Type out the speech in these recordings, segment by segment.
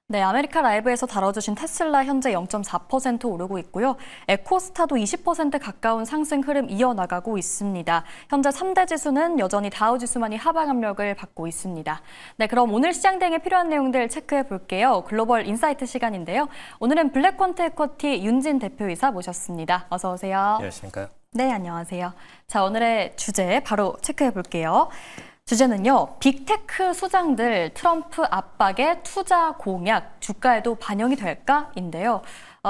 네, 아메리카 라이브에서 다뤄주신 테슬라 현재 0.4% 오르고 있고요. 에코스타도 20% 가까운 상승 흐름 이어나가고 있습니다. 현재 3대 지수는 여전히 다우 지수만이 하방 압력을 받고 있습니다. 네, 그럼 오늘 시장 대응에 필요한 내용들 체크해 볼게요. 글로벌 인사이트 시간인데요. 오늘은 블랙퀀트 에쿼티 윤진 대표이사 모셨습니다. 어서 오세요. 안녕하십니까? 네, 안녕하세요. 자, 오늘의 주제 바로 체크해 볼게요. 주제는요, 빅테크 수장들 트럼프 압박의 투자 공약, 주가에도 반영이 될까?인데요.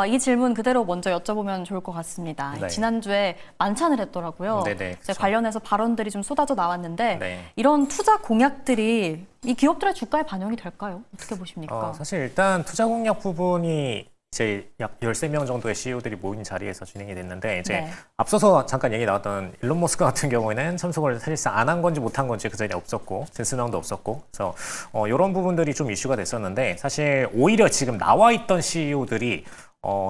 이 질문 그대로 먼저 여쭤보면 좋을 것 같습니다. 네. 지난주에 만찬을 했더라고요. 네네, 그쵸. 관련해서 발언들이 좀 쏟아져 나왔는데 네. 이런 투자 공약들이 이 기업들의 주가에 반영이 될까요? 어떻게 보십니까? 사실 일단 투자 공약 부분이 이제 약 13명 정도의 CEO들이 모인 자리에서 진행이 됐는데 이제 네. 앞서서 잠깐 얘기 나왔던 일론 머스크 같은 경우에는 참석을 사실상 안 한 건지 못 한 건지 그 자리에 없었고 젠슨왕도 없었고 그래서 이런 부분들이 좀 이슈가 됐었는데 사실 오히려 지금 나와 있던 CEO들이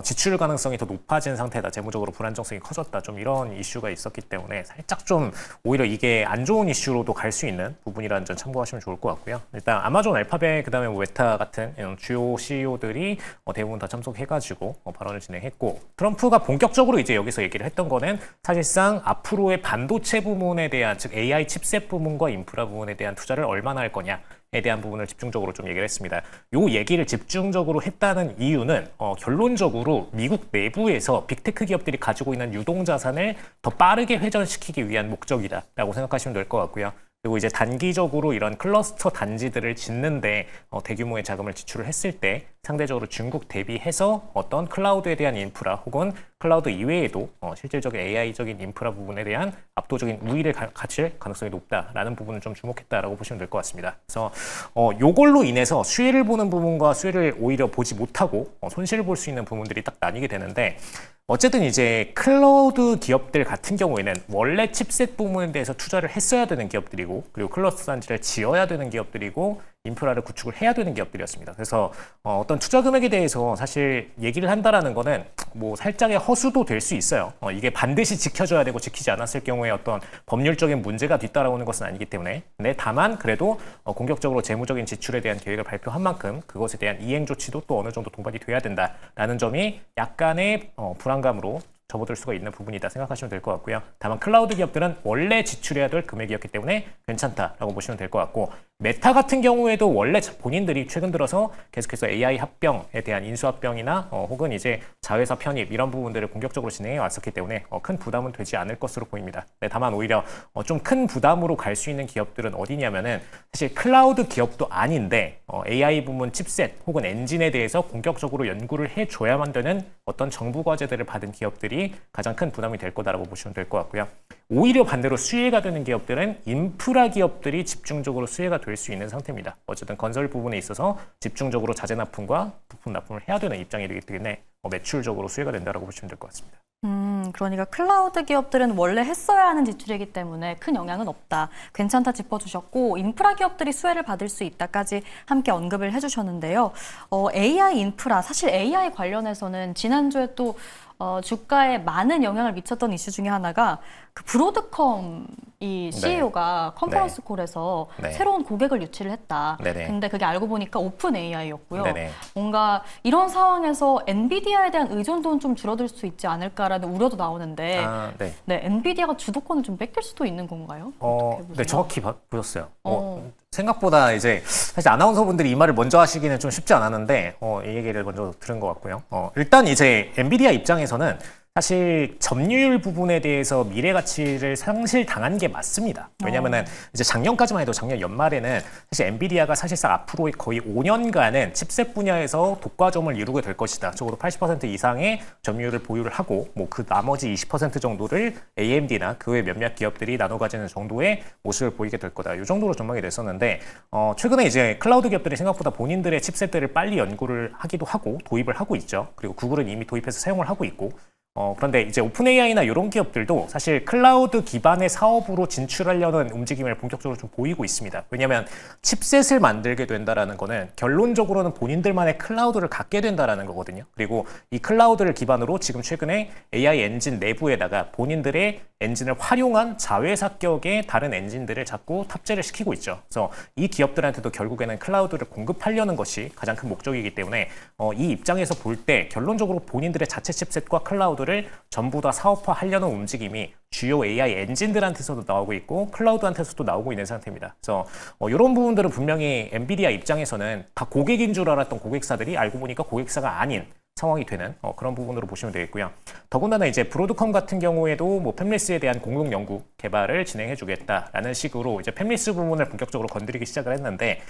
지출 가능성이 더 높아진 상태다. 재무적으로 불안정성이 커졌다. 좀 이런 이슈가 있었기 때문에 살짝 좀 오히려 이게 안 좋은 이슈로도 갈 수 있는 부분이라는 점 참고하시면 좋을 것 같고요. 일단 아마존, 알파벳, 그다음에 웨타 같은 이런 주요 CEO들이 대부분 다 참석해가지고 발언을 진행했고 트럼프가 본격적으로 이제 여기서 얘기를 했던 거는 사실상 앞으로의 반도체 부문에 대한 즉 AI 칩셋 부문과 인프라 부문에 대한 투자를 얼마나 할 거냐. 에 대한 부분을 집중적으로 좀 얘기를 했습니다. 요 얘기를 집중적으로 했다는 이유는 결론적으로 미국 내부에서 빅테크 기업들이 가지고 있는 유동자산을 더 빠르게 회전시키기 위한 목적이다라고 생각하시면 될 것 같고요. 그리고 이제 단기적으로 이런 클러스터 단지들을 짓는데 대규모의 자금을 지출을 했을 때 상대적으로 중국 대비해서 어떤 클라우드에 대한 인프라 혹은 클라우드 이외에도 실질적인 AI적인 인프라 부분에 대한 압도적인 우위를 갖출 가능성이 높다라는 부분을 좀 주목했다라고 보시면 될 것 같습니다. 그래서 요걸로 인해서 수혜를 보는 부분과 수혜를 오히려 보지 못하고 손실을 볼 수 있는 부분들이 딱 나뉘게 되는데 어쨌든 이제 클라우드 기업들 같은 경우에는 원래 칩셋 부분에 대해서 투자를 했어야 되는 기업들이고 그리고 클러스터 단지를 지어야 되는 기업들이고 인프라를 구축을 해야 되는 기업들이었습니다. 그래서 어떤 투자 금액에 대해서 사실 얘기를 한다라는 거는 뭐 살짝의 허수도 될 수 있어요. 이게 반드시 지켜줘야 되고 지키지 않았을 경우에 어떤 법률적인 문제가 뒤따라오는 것은 아니기 때문에 근데 다만 그래도 공격적으로 재무적인 지출에 대한 계획을 발표한 만큼 그것에 대한 이행 조치도 또 어느 정도 동반이 돼야 된다라는 점이 약간의 불안감으로 접어들 수가 있는 부분이다 생각하시면 될 것 같고요. 다만 클라우드 기업들은 원래 지출해야 될 금액이었기 때문에 괜찮다라고 보시면 될 것 같고 메타 같은 경우에도 원래 본인들이 최근 들어서 계속해서 AI 합병에 대한 인수합병이나 혹은 이제 자회사 편입 이런 부분들을 공격적으로 진행해 왔었기 때문에 큰 부담은 되지 않을 것으로 보입니다. 네, 다만 오히려 좀 큰 부담으로 갈 수 있는 기업들은 어디냐면은 사실 클라우드 기업도 아닌데 AI 부문 칩셋 혹은 엔진에 대해서 본격적으로 연구를 해줘야만 되는 어떤 정부 과제들을 받은 기업들이 가장 큰 부담이 될 거다라고 보시면 될 것 같고요. 오히려 반대로 수혜가 되는 기업들은 인프라 기업들이 집중적으로 수혜가 될 수 있는 상태입니다. 어쨌든 건설 부분에 있어서 집중적으로 자재 납품과 부품 납품을 해야 되는 입장이 되기 때문에 매출적으로 수혜가 된다라고 보시면 될 것 같습니다. 그러니까 클라우드 기업들은 원래 했어야 하는 지출이기 때문에 큰 영향은 없다. 괜찮다 짚어주셨고 인프라 기업들이 수혜를 받을 수 있다까지 함께 언급을 해주셨는데요. AI 인프라, 사실 AI 관련해서는 지난주에 또 주가에 많은 영향을 미쳤던 이슈 중에 하나가 그 브로드컴 이 CEO가 컨퍼런스 콜에서 네. 새로운 고객을 유치를 했다. 네네. 근데 그게 알고 보니까 오픈 AI였고요. 네네. 뭔가 이런 상황에서 엔비디아에 대한 의존도는 좀 줄어들 수 있지 않을까라는 우려도 나오는데 네. 네, 엔비디아가 주도권을 좀 뺏길 수도 있는 건가요? 어떻게 보세요? 네, 정확히 보셨어요. 생각보다 이제 사실 아나운서분들이 이 말을 먼저 하시기는 좀 쉽지 않았는데 이 얘기를 먼저 들은 것 같고요. 일단 이제 엔비디아 입장에서는 사실 점유율 부분에 대해서 미래 가치를 상실당한 게 맞습니다. 왜냐면은 이제 작년까지만 해도 작년 연말에는 사실 엔비디아가 사실상 앞으로 거의 5년간은 칩셋 분야에서 독과점을 이루게 될 것이다. 적어도 80% 이상의 점유율을 보유를 하고 뭐 그 나머지 20% 정도를 AMD나 그 외 몇몇 기업들이 나눠 가지는 정도의 모습을 보이게 될 거다. 이 정도로 전망이 됐었는데 최근에 이제 클라우드 기업들이 생각보다 본인들의 칩셋들을 빨리 연구를 하기도 하고 도입을 하고 있죠. 그리고 구글은 이미 도입해서 사용을 하고 있고 그런데 이제 오픈 AI나 이런 기업들도 사실 클라우드 기반의 사업으로 진출하려는 움직임을 본격적으로 좀 보이고 있습니다. 왜냐하면 칩셋을 만들게 된다라는 거는 결론적으로는 본인들만의 클라우드를 갖게 된다라는 거거든요. 그리고 이 클라우드를 기반으로 지금 최근에 AI 엔진 내부에다가 본인들의 엔진을 활용한 자회사격의 다른 엔진들을 자꾸 탑재를 시키고 있죠. 그래서 이 기업들한테도 결국에는 클라우드를 공급하려는 것이 가장 큰 목적이기 때문에 이 입장에서 볼 때 결론적으로 본인들의 자체 칩셋과 클라우드를 전부 다 사업화하려는 움직임이 주요 AI 엔진들한테서도 나오고 있고 클라우드한테서도 나오고 있는 상태입니다. 그래서 이런 부분들은 분명히 엔비디아 입장에서는 다 고객인 줄 알았던 고객사들이 알고 보니까 고객사가 아닌 상황이 되는 그런 부분으로 보시면 되겠고요. 더군다나 이제 브로드컴 같은 경우에도 뭐 팹리스에 대한 공동 연구 개발을 진행해 주겠다라는 식으로 이제 팹리스 부문을 본격적으로 건드리기 시작을 했는데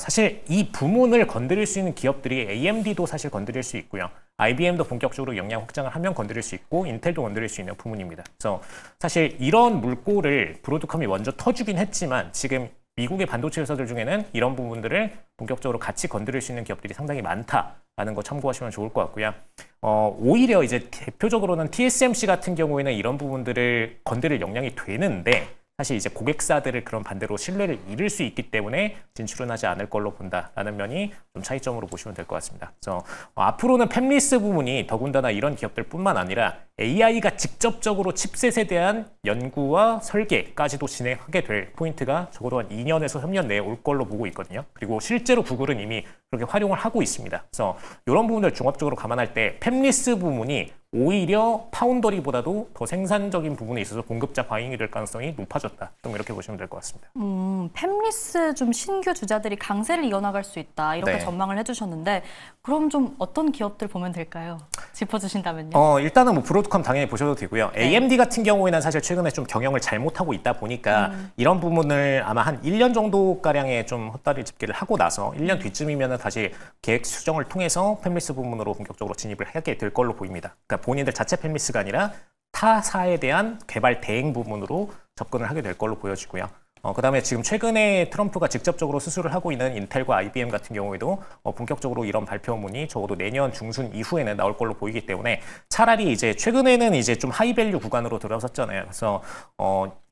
사실 이 부문을 건드릴 수 있는 기업들이 AMD도 사실 건드릴 수 있고요. IBM도 본격적으로 역량 확장을 하면 건드릴 수 있고 인텔도 건드릴 수 있는 부문입니다. 그래서 사실 이런 물꼬를 브로드컴이 먼저 터주긴 했지만 지금 미국의 반도체 회사들 중에는 이런 부분들을 본격적으로 같이 건드릴 수 있는 기업들이 상당히 많다라는 거 참고하시면 좋을 것 같고요. 오히려 이제 대표적으로는 TSMC 같은 경우에는 이런 부분들을 건드릴 역량이 되는데 사실 이제 고객사들을 그런 반대로 신뢰를 잃을 수 있기 때문에 진출은 하지 않을 걸로 본다라는 면이 좀 차이점으로 보시면 될 것 같습니다. 그래서 앞으로는 팹리스 부문이 더군다나 이런 기업들뿐만 아니라 AI가 직접적으로 칩셋에 대한 연구와 설계까지도 진행하게 될 포인트가 적어도 한 2년에서 3년 내에 올 걸로 보고 있거든요. 그리고 실제로 구글은 이미 그렇게 활용을 하고 있습니다. 그래서 이런 부분들 종합적으로 감안할 때 팹리스 부문이 오히려 파운더리보다도 더 생산적인 부분에 있어서 공급자 과잉이 될 가능성이 높아졌다. 좀 이렇게 보시면 될 것 같습니다. 팹리스 좀 신규 주자들이 강세를 이어나갈 수 있다. 이렇게 네. 전망을 해주셨는데 그럼 좀 어떤 기업들 보면 될까요? 짚어주신다면요. 일단은 뭐 브로드컴 당연히 보셔도 되고요. 네. AMD 같은 경우에는 사실 최근에 좀 경영을 잘못하고 있다 보니까 이런 부분을 아마 한 1년 정도가량의 좀 헛다리 짚기를 하고 나서 1년 뒤쯤이면 다시 계획 수정을 통해서 팹리스 부문으로 본격적으로 진입을 하게 될 걸로 보입니다. 그러니까 본인들 자체 팹리스가 아니라 타사에 대한 개발 대행 부문으로 접근을 하게 될 걸로 보여지고요. 그다음에 지금 최근에 트럼프가 직접적으로 수술을 하고 있는 인텔과 IBM 같은 경우에도 본격적으로 이런 발표문이 적어도 내년 중순 이후에는 나올 걸로 보이기 때문에 차라리 이제 최근에는 이제 좀 하이밸류 구간으로 들어섰잖아요. 그래서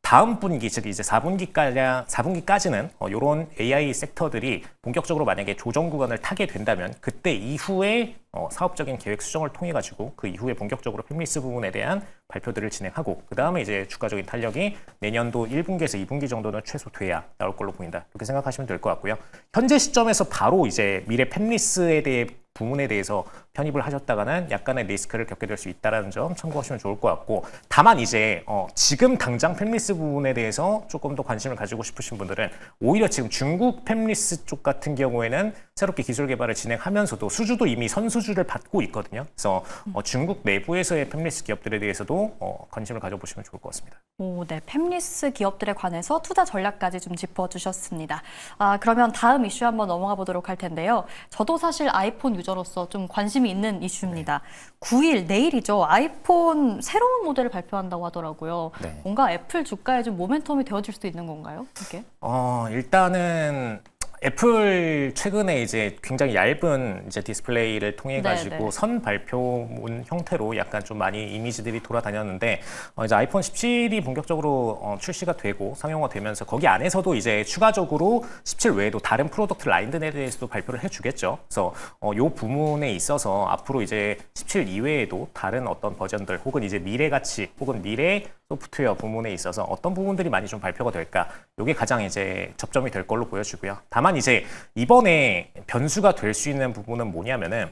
다음 분기, 즉 이제 4분기까지는 이런 AI 섹터들이 본격적으로 만약에 조정 구간을 타게 된다면 그때 이후에 사업적인 계획 수정을 통해 가지고 그 이후에 본격적으로 팹리스 부분에 대한 발표들을 진행하고 그 다음에 이제 주가적인 탄력이 내년도 1분기에서 2분기 정도는 최소 돼야 나올 걸로 보인다. 이렇게 생각하시면 될 것 같고요. 현재 시점에서 바로 이제 미래 팹리스에 대해 부문에 대해서 편입을 하셨다가는 약간의 리스크를 겪게 될 수 있다는 점 참고하시면 좋을 것 같고 다만 이제 지금 당장 팹리스 부분에 대해서 조금 더 관심을 가지고 싶으신 분들은 오히려 지금 중국 팹리스 쪽 같은 경우에는 새롭게 기술 개발을 진행하면서도 수주도 이미 선수주를 받고 있거든요. 그래서 중국 내부에서의 팹리스 기업들에 대해서도 관심을 가져보시면 좋을 것 같습니다. 네, 팹리스 기업들에 관해서 투자 전략까지 좀 짚어주셨습니다. 그러면 다음 이슈 한번 넘어가 보도록 할 텐데요. 저도 사실 아이폰 유저로서 좀 관심이 있는 이슈입니다. 9일, 내일이죠. 아이폰 새로운 모델을 발표한다고 하더라고요. 네. 뭔가 애플 주가에 좀 모멘텀이 되어줄 수도 있는 건가요? 이게? 일단은 애플 최근에 이제 굉장히 얇은 이제 디스플레이를 통해 가지고 네네. 선 발표문 형태로 약간 좀 많이 이미지들이 돌아다녔는데 이제 아이폰 17이 본격적으로 출시가 되고 상용화되면서 거기 안에서도 이제 추가적으로 17 외에도 다른 프로덕트 라인들에 대해서도 발표를 해주겠죠. 그래서 요 부분에 있어서 앞으로 이제 17 이외에도 다른 어떤 버전들 혹은 이제 미래 가치 혹은 미래 소프트웨어 부문에 있어서 어떤 부분들이 많이 좀 발표가 될까? 이게 가장 이제 접점이 될 걸로 보여지고요. 다만 이제 이번에 변수가 될 수 있는 부분은 뭐냐면은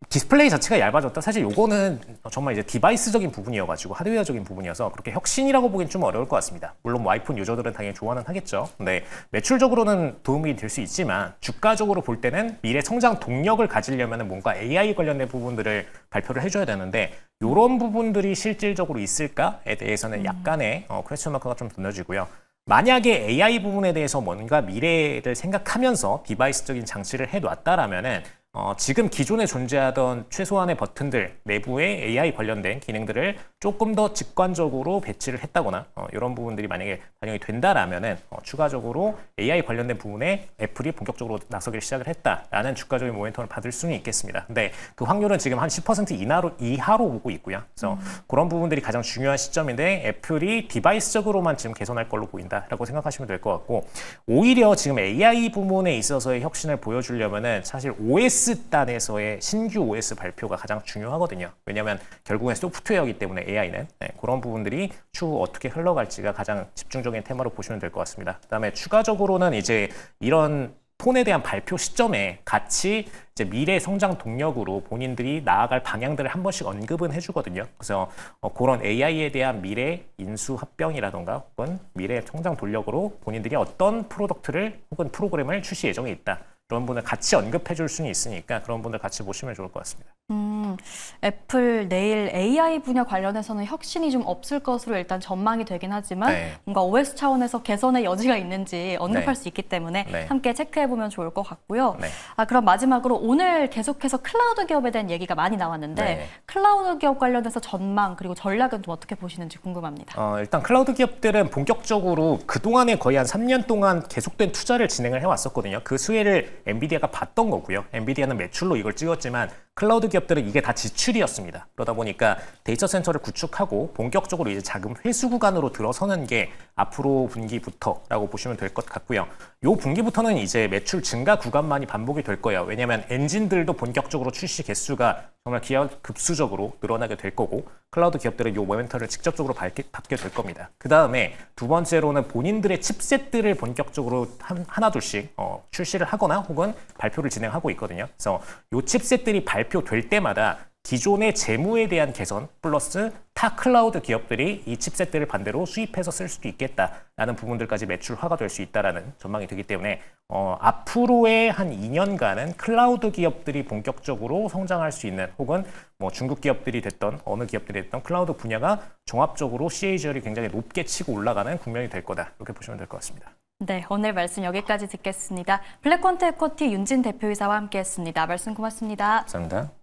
디스플레이 자체가 얇아졌다. 사실 요거는 정말 이제 디바이스적인 부분이어가지고 하드웨어적인 부분이어서 그렇게 혁신이라고 보기엔 좀 어려울 것 같습니다. 물론 뭐 아이폰 유저들은 당연히 좋아는 하겠죠. 근데 매출적으로는 도움이 될 수 있지만 주가적으로 볼 때는 미래 성장 동력을 가지려면 뭔가 AI 관련된 부분들을 발표를 해줘야 되는데 이런 부분들이 실질적으로 있을까에 대해서는 약간의 퀘스천 마크가 좀 던져지고요. 만약에 AI 부분에 대해서 뭔가 미래를 생각하면서 디바이스적인 장치를 해놨다라면은 지금 기존에 존재하던 최소한의 버튼들 내부에 AI 관련된 기능들을 조금 더 직관적으로 배치를 했다거나 이런 부분들이 만약에 반영이 된다라면은 추가적으로 AI 관련된 부분에 애플이 본격적으로 나서기를 시작을 했다라는 주가적인 모멘텀을 받을 수는 있겠습니다. 근데 그 확률은 지금 한 10% 이하로 보고 있고요. 그래서 그런 부분들이 가장 중요한 시점인데 애플이 디바이스적으로만 지금 개선할 걸로 보인다라고 생각하시면 될 것 같고, 오히려 지금 AI 부분에 있어서의 혁신을 보여주려면은 사실 OS 단에서의 신규 OS 발표가 가장 중요하거든요. 왜냐하면 결국엔 소프트웨어이기 때문에 AI는 그런 부분들이 추후 어떻게 흘러갈지가 가장 집중적인 테마로 보시면 될 것 같습니다. 그다음에 추가적으로는 이제 이런 폰에 대한 발표 시점에 같이 이제 미래 성장 동력으로 본인들이 나아갈 방향들을 한 번씩 언급은 해주거든요. 그래서 그런 AI에 대한 미래 인수 합병이라던가 혹은 미래 성장 동력으로 본인들이 어떤 프로덕트를 혹은 프로그램을 출시 예정에 있다. 그런 분을 같이 언급해 줄 수는 있으니까 그런 분들 같이 보시면 좋을 것 같습니다. 애플 내일 AI 분야 관련해서는 혁신이 좀 없을 것으로 일단 전망이 되긴 하지만 뭔가 OS 차원에서 개선의 여지가 있는지 언급할 수 있기 때문에 함께 체크해보면 좋을 것 같고요. 그럼 마지막으로 오늘 계속해서 클라우드 기업에 대한 얘기가 많이 나왔는데 클라우드 기업 관련해서 전망 그리고 전략은 좀 어떻게 보시는지 궁금합니다. 일단 클라우드 기업들은 본격적으로 그동안에 거의 한 3년 동안 계속된 투자를 진행을 해왔었거든요. 그 수혜를 엔비디아가 봤던 거고요. 엔비디아는 매출로 이걸 찍었지만 클라우드 기업들은 이게 다 지출이었습니다. 그러다 보니까 데이터 센터를 구축하고 본격적으로 이제 자금 회수 구간으로 들어서는 게 앞으로 분기부터라고 보시면 될 것 같고요. 요 분기부터는 이제 매출 증가 구간만이 반복이 될 거예요. 왜냐하면 엔진들도 본격적으로 출시 개수가 정말 기하급수적으로 늘어나게 될 거고 클라우드 기업들은 요 모멘텀을 직접적으로 받게 될 겁니다. 그 다음에 두 번째로는 본인들의 칩셋들을 본격적으로 하나 둘씩 출시를 하거나 혹은 발표를 진행하고 있거든요. 그래서 요 칩셋들이 발표될 때마다 기존의 재무에 대한 개선 플러스 타 클라우드 기업들이 이 칩셋들을 반대로 수입해서 쓸 수도 있겠다라는 부분들까지 매출화가 될 수 있다라는 전망이 되기 때문에 앞으로의 한 2년간은 클라우드 기업들이 본격적으로 성장할 수 있는 혹은 뭐 중국 기업들이 됐던 어느 기업들이 됐던 클라우드 분야가 종합적으로 CAGR이 굉장히 높게 치고 올라가는 국면이 될 거다. 이렇게 보시면 될 것 같습니다. 네, 오늘 말씀 여기까지 듣겠습니다. 블랙퀀트 에코티 윤진 대표이사와 함께했습니다. 말씀 고맙습니다. 감사합니다.